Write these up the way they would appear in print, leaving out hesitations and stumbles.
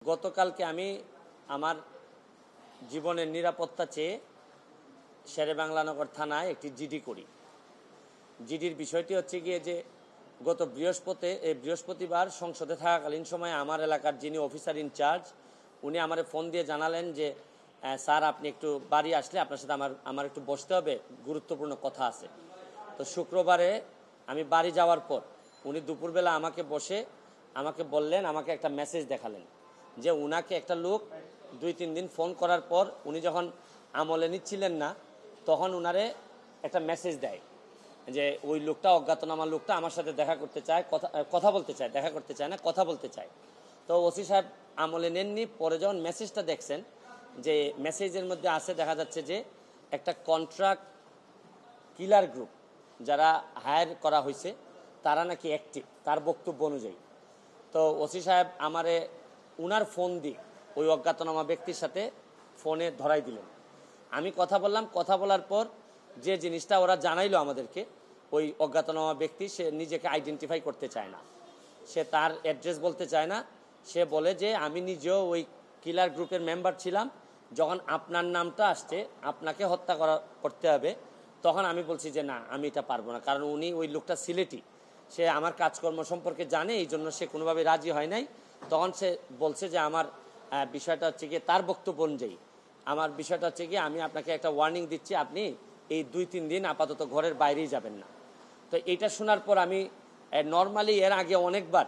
গতকালকে আমি আমার জীবনের নিরাপত্তা চেয়ে শেরেবাংলানগর থানায় একটি জিডি করি। জিডির বিষয়টি হচ্ছে গিয়ে যে গত বৃহস্পতিবার সংসদে থাকাকালীন সময়ে আমার এলাকার যিনি অফিসার ইনচার্জ উনি আমারে ফোন দিয়ে জানালেন যে স্যার আপনি একটু বাড়ি আসলে আপনার সাথে আমার একটু বসতে হবে, গুরুত্বপূর্ণ কথা আছে। তো শুক্রবারে আমি বাড়ি যাওয়ার পর উনি দুপুরবেলা আমাকে বললেন, আমাকে একটা মেসেজ দেখালেন যে উনাকে একটা লোক 2-3 দিন ফোন করার পর উনি যখন আমলে নিচ্ছিলেন না তখন উনারে একটা মেসেজ দেয় যে ওই লোকটা, অজ্ঞাতনামা লোকটা আমার সাথে দেখা করতে চায়, কথা বলতে চায়, দেখা করতে চায় না, কথা বলতে চায়। তো ওসি সাহেব আমলে নেননি। পরে যখন মেসেজটা দেখছেন যে মেসেজের মধ্যে আছে, দেখা যাচ্ছে যে একটা কন্ট্রাক্ট কিলার গ্রুপ যারা হায়ার করা হয়েছে তারা নাকি অ্যাক্টিভ, তার বক্তব্য অনুযায়ী। তো ওসি সাহেব আমারে উনার ফোন দিয়ে ওই অজ্ঞাতনামা ব্যক্তির সাথে ফোনে ধরাই দিলেন। আমি কথা বললাম, কথা বলার পর যে জিনিসটা ওরা জানাইলো আমাদেরকে, ওই অজ্ঞাতনামা ব্যক্তি সে নিজেকে আইডেন্টিফাই করতে চায় না, সে তার অ্যাড্রেস বলতে চায় না। সে বলে যে আমি নিজেও ওই কিলার গ্রুপের মেম্বার ছিলাম, যখন আপনার নামটা আসছে আপনাকে হত্যা করতে হবে, তখন আমি বলছি যে না আমি এটা পারবো না, কারণ উনি ওই লোকটা সিলেটি, সে আমার কাজকর্ম সম্পর্কে জানে, এই জন্য সে কোনোভাবে রাজি হয় নাই। তখন সে বলছে যে আমার বিষয়টা হচ্ছে গিয়ে, তার বক্তব্য অনুযায়ী আমার বিষয়টা হচ্ছে গিয়ে আমি আপনাকে একটা ওয়ার্নিং দিচ্ছি, আপনি এই 2-3 দিন আপাতত ঘরের বাইরেই যাবেন না। তো এইটা শোনার পর আমি নর্মালি এর আগে অনেকবার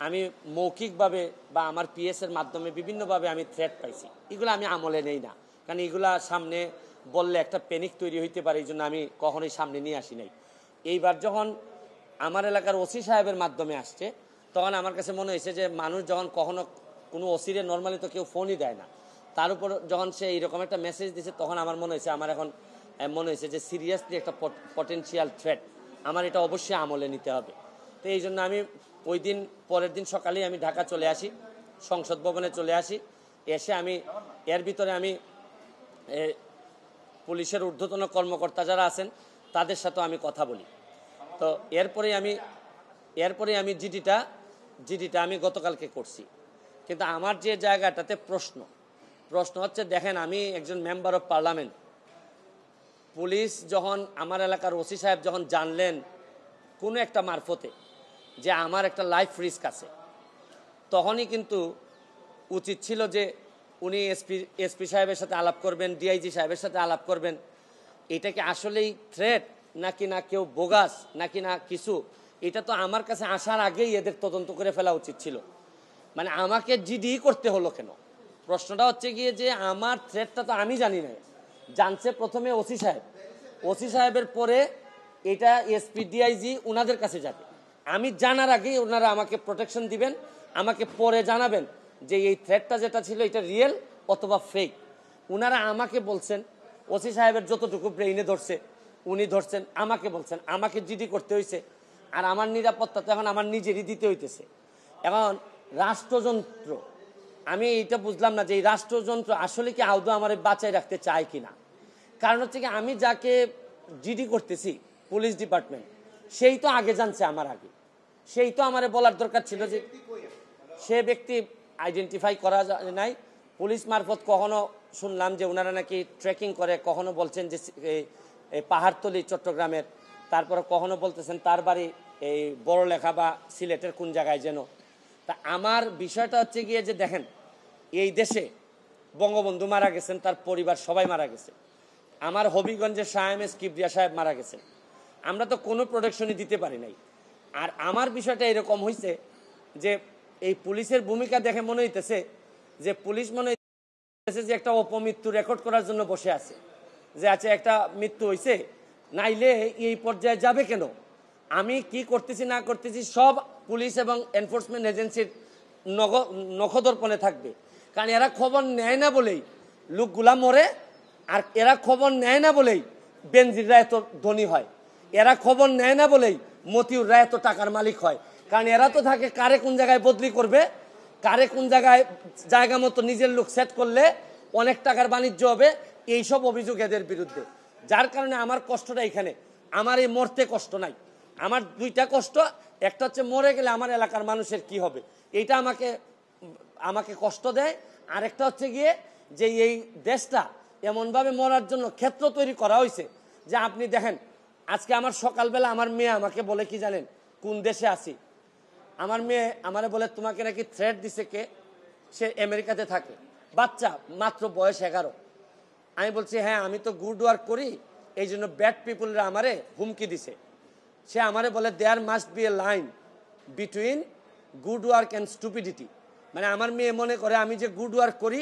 আমি মৌখিকভাবে বা আমার পিএসের মাধ্যমে বিভিন্নভাবে আমি থ্রেট পাইছি, এগুলো আমি আমলে নেই না, কারণ এগুলা সামনে বললে একটা প্যানিক তৈরি হইতে পারে, এই জন্য আমি কখনোই সামনে নিয়ে আসি নাই। এইবার যখন আমার এলাকার ওসি সাহেবের মাধ্যমে আসছে তখন আমার কাছে মনে হয়েছে যে মানুষ যখন কখনো কোনো ওসিরে নর্মালি তো কেউ ফোনই দেয় না, তার উপর যখন সে এইরকম একটা মেসেজ দিয়েছে তখন আমার মনে হয়েছে যে সিরিয়াসলি একটা পটেনশিয়াল থ্রেট, আমার এটা অবশ্যই আমলে নিতে হবে। তো এই জন্য আমি ওই দিন পরের দিন সকালেই আমি ঢাকা চলে আসি, সংসদ ভবনে চলে আসি। এসে আমি এর ভিতরে আমি পুলিশের ঊর্ধ্বতন কর্মকর্তা যারা আছেন তাদের সাথেও আমি কথা বলি। তো এরপরে আমি জিডিটা আমি গতকালকে করছি। কিন্তু আমার যে জায়গাটাতে প্রশ্ন হচ্ছে, দেখেন আমি একজন মেম্বার অফ পার্লামেন্ট, পুলিশ যখন আমার এলাকার ওসি সাহেব যখন জানলেন কোনো একটা মারফতে যে আমার একটা লাইফ রিস্ক আছে, তখনই কিন্তু উচিত ছিল যে উনি এসপি সাহেবের সাথে আলাপ করবেন, ডিআইজি সাহেবের সাথে আলাপ করবেন, এটা কি আসলেই থ্রেট নাকি না কেউ বোগাস নাকি না কিছু, এটা তো আমার কাছে আসার আগেই এদের তদন্ত করে ফেলা উচিত ছিল। মানে আমাকে জিডি করতে হলো কেন? প্রশ্নটা হচ্ছে গিয়ে যে আমার থ্রেটটা তো আমি জানি না, জানছে প্রথমে ওসি সাহেবের পরে এটা এসপি ডিআইজি ওনাদের কাছে যাবে। আমি জানার আগেই ওনারা আমাকে প্রোটেকশন দিবেন, আমাকে পরে জানাবেন যে এই থ্রেটটা যেটা ছিল এটা রিয়েল অথবা ফেক। ওনারা আমাকে বলছেন, ওসি সাহেবের যতটুকু ব্রেইনে ধরছে উনি ধরছেন, আমাকে বলছেন, আমাকে জিডি করতে হয়েছে। আর আমার নিরাপত্তা তো এখন আমার নিজেরই দিতে হইতেছে। এখন রাষ্ট্রযন্ত্র, আমি এটা বুঝলাম না যে এই রাষ্ট্রযন্ত্র আসলে কি আদৌ আমার বাঁচাই রাখতে চায় কিনা। কারণ হচ্ছে কি, আমি যাকে জিডি করতেছি পুলিশ ডিপার্টমেন্ট, সেই তো আগে জানছে আমার আগে, সেই তো আমারে বলার দরকার ছিল যে সে ব্যক্তি আইডেন্টিফাই করা যায় নাই। পুলিশ মারফত কখনো শুনলাম যে ওনারা নাকি ট্রেকিং করে, কখনো বলছেন যে এই পাহাড়তলি চট্টগ্রামের, তারপরে কখনো বলতেছেন তার বাড়ি এই বড়লেখা বা সিলেটের কোন জায়গায় যেন। তা আমার বিষয়টা হচ্ছে গিয়ে যে দেখেন, এই দেশে বঙ্গবন্ধু মারা গেছেন, তার পরিবার সবাই মারা গেছে, আমার হবিগঞ্জের শাহ এম.এস. কিবরিয়া সাহেব মারা গেছেন, আমরা তো কোনো প্রোটেকশনই দিতে পারি নাই। আর আমার বিষয়টা এরকম হয়েছে যে এই পুলিশের ভূমিকা দেখে মনে হইতেছে যে পুলিশ মনে হইতেছে যে একটা অপমৃত্যু রেকর্ড করার জন্য বসে আছে, যে আচ্ছা একটা মৃত্যু হয়েছে, নাইলে এই পর্যায়ে যাবে কেন, আমি কি করতেছি না করতেছি সব পুলিশ এবং এনফোর্সমেন্ট এজেন্সির নখদর্পণে থাকবে। কারণ এরা খবর নেয় না বলেই লোকগুলা মরে, আর এরা খবর নেয় না বলেই বেনজিররা এত ধনী হয়, এরা খবর নেয় না বলেই মতিউররা এত টাকার মালিক হয়। কারণ এরা তো থাকে কারে কোন জায়গায় বদলি করবে, কারে কোন জায়গায় জায়গা মতো নিজের লোক সেট করলে অনেক টাকার বাণিজ্য হবে, এইসব অভিযোগ এদের বিরুদ্ধে। যার কারণে আমার কষ্টটা এখানে, আমার এই মরতে কষ্ট নাই, আমার দুইটা কষ্ট, একটা হচ্ছে মরে গেলে আমার এলাকার মানুষের কি হবে, এইটা আমাকে আমাকে কষ্ট দেয়, আরেকটা হচ্ছে গিয়ে যে এই দেশটা এমনভাবে মরার জন্য ক্ষেত্র তৈরি করা হয়েছে যে আপনি দেখেন আজকে আমার সকালবেলা আমার মেয়ে আমাকে বলে কি জানেন কোন দেশে আছি, আমার মেয়ে আমারে বলে তোমাকে নাকি থ্রেট দিছে কে, সে আমেরিকাতে থাকে, বাচ্চা মাত্র বয়স 11। আমি বলছি হ্যাঁ আমি তো গুড ওয়ার্ক করি এই জন্য ব্যাড পিপুলরা আমারে হুমকি দিছে। সে আমারে বলে there must be a line between good work and stupidity, মানে আমার মেয়ে মনে করে আমি যে গুড ওয়ার্ক করি,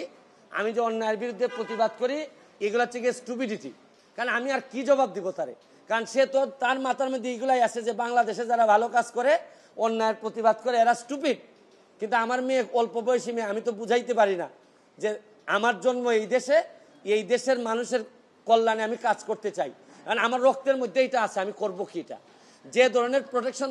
আমি যে অন্যায়ের বিরুদ্ধে প্রতিবাদ করি, এগুলো হচ্ছে গিয়ে স্টুপিডিটি। কারণ আমি আর কি জবাব দিব তারে, কারণ সে তো তার মাথার মধ্যে এগুলাই আছে যে বাংলাদেশে যারা ভালো কাজ করে অন্যায়ের প্রতিবাদ করে এরা স্টুপিড। কিন্তু আমার মেয়ে অল্প বয়সী মেয়ে, আমি তো বুঝাইতে পারি না যে আমার জন্ম এই দেশে, এই দেশের মানুষের কল্যাণে আমি কাজ করতে চাই, কারণ আমার রক্তের মধ্যে এটা আছে, আমি করবো কি এটা, যে ধরনের প্রোটেকশন।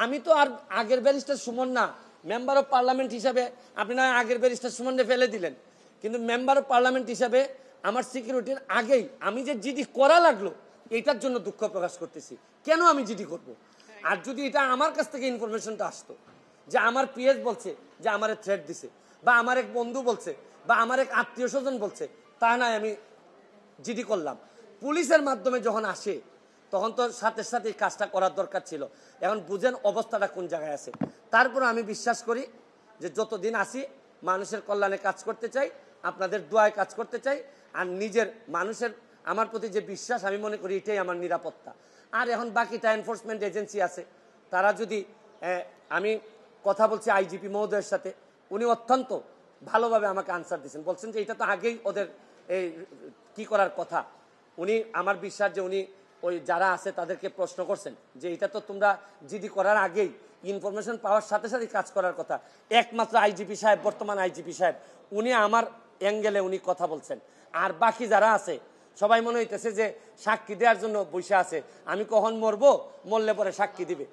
আমি তো আর আগের ব্যারিস্টার সুমন না, মেম্বার অফ পার্লামেন্ট হিসাবে আপনি না আগের ব্যারিস্টার সুমনকে ফেলে দিলেন, কিন্তু মেম্বার অফ পার্লামেন্ট হিসাবে আমার সিকিউরিটির আগেই আমি যে জিডি করা লাগলো এটার জন্য দুঃখ প্রকাশ করতেছি। কেন আমি জিডি করব? আর যদি এটা আমার কাছ থেকে ইনফরমেশনটা আসতো যে আমার পিএস বলছে যে আমারে থ্রেট দিছে, বা আমার এক বন্ধু বলছে, বা আমার এক আত্মীয় স্বজন বলছে, তা নয় আমি জিডি করলাম। পুলিশের মাধ্যমে যখন আসে তখন তো সাথে সাথে কাজটা করার দরকার ছিল। এখন বুঝেন অবস্থাটা কোন জায়গায় আছে। তারপর আমি বিশ্বাস করি যে যতদিন আসি মানুষের কল্যাণে কাজ করতে চাই, আপনাদের দোয়ায় কাজ করতে চাই, আর নিজের মানুষের আমার প্রতি যে বিশ্বাস আমি মনে করি এটাই আমার নিরাপত্তা। আর এখন বাকিটা এনফোর্সমেন্ট এজেন্সি আছে, তারা যদি আমি কথা বলছি আইজিপি মহোদয়ের সাথে, উনি অত্যন্ত ভালোভাবে আমাকে আনসার দিয়েছেন, বলছেন যে এটা তো আগেই ওদের এই কি করার কথা। উনি আমার বিশ্বাস যে উনি ওই যারা আছে তাদেরকে প্রশ্ন করছেন যে এটা তো তোমরা জিডি করার আগেই ইনফরমেশন পাওয়ার সাথে সাথে কাজ করার কথা। একমাত্র আইজিপি সাহেব, বর্তমান আইজিপি সাহেব, উনি আমার অ্যাঙ্গেলে উনি কথা বলছেন। আর বাকি যারা আছে সবাই মনে হইতেছে যে সাক্ষী দেওয়ার জন্য বসে আছে, আমি কখন মরবো, মরলে পরে সাক্ষী দিবে।